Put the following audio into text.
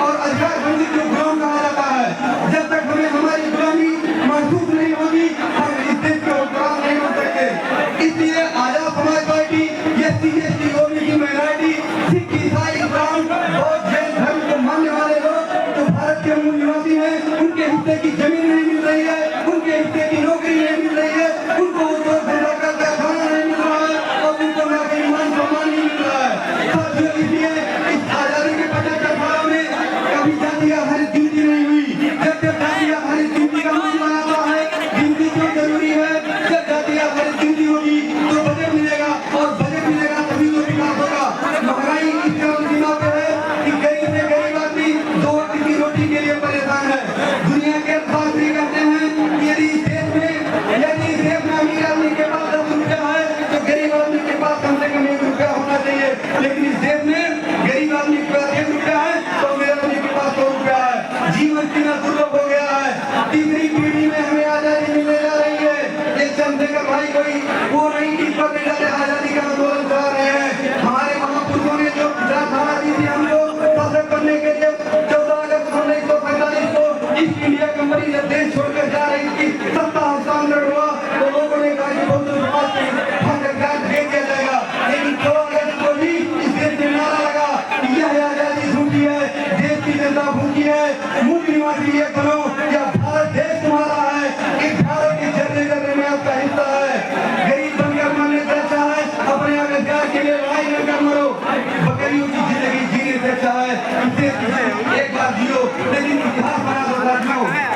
और अधिकार बंदी को गुलाम कहा जाता है। जब तक हमें हमारी गुलामी महसूस नहीं होगी, हम इस देश के हुक्मरान नहीं बन सकते। इसलिए Azad Samaj party, SC, ST, OBC, minority, Sikh, ईसाई, ब्राह्मण, बौद्ध, जैन धर्म को मानने वाले लोग जो भारत के मूल निवासी हैं, उनके हिस्से की जमीन नहीं मिल रही है, उनके हिस्से की नौकरी नहीं मिल रही है, उनको उद्योग धंधा करके खाना नहीं मिल रहा है और उनको नागरिक मान सम्मान नहीं मिल रहा है। साथियों, इसलिए इस आजादी के 75 सालों में कभी जातीय आधारित गिनती नहीं हुई। जब जब जातीय आधारित गिनती का मामला आता है, गिनती क्यों जरूरी है? जब जातीय आधारित गिनती होगी तो बजट मिलेगा और बजट मिलेगा तभी तो विकास होगा। महंगाई इस चरम सीमा पे है कि गरीब से गरीब आदमी 2 वक्त की रोटी के लिए परेशान है। दुनिया के अर्थशास्त्री कहते हैं कि यदि इस देश में अमीर आदमी के पास 10 रुपया है तो गरीब आदमी के पास कम से कम 1 रुपया होना चाहिए। लेकिन इस देश में गरीब आदमी के पास 1 रुपया है तो अमीर आदमी के पास 100 रुपया है। जीवन जीना दुर्लभ हो गया है। तीसरी पीढ़ी में हमें आजादी मिलने जा रही है। एक चंद्रशेखर भाई कोई वो नहीं कि आजादी का आंदोलन चला रहे हैं। हमारे महापुरुषों ने जो धारणा दी थी हमको शासन करने के लिए 14 अगस्त 1945 को ईस्ट इंडिया कंपनी जब देश छोड़कर जा रही थी, सत्ता हस्तांतरण हुआ तो लोगों ने कहा कि बहुत समाज दे दिया जाएगा। लेकिन 14 अगस्त को भी इस देश में नारा लगा कि यह आजादी झूठी है, देश की जनता भूखी है, मूल निवासी ये बनो या भारत देश तुम्हारा है, इस भारत के जर्रे में आपका हिस्सा है। गरीब बनकर मरने से अच्छा है अपने अधिकार के लिए लड़ाई लड़कर मरो। बकरियों की जिंदगी जीने से अच्छा है इसे एक बार जियो, लेकिन इतिहास बना दो साथियों।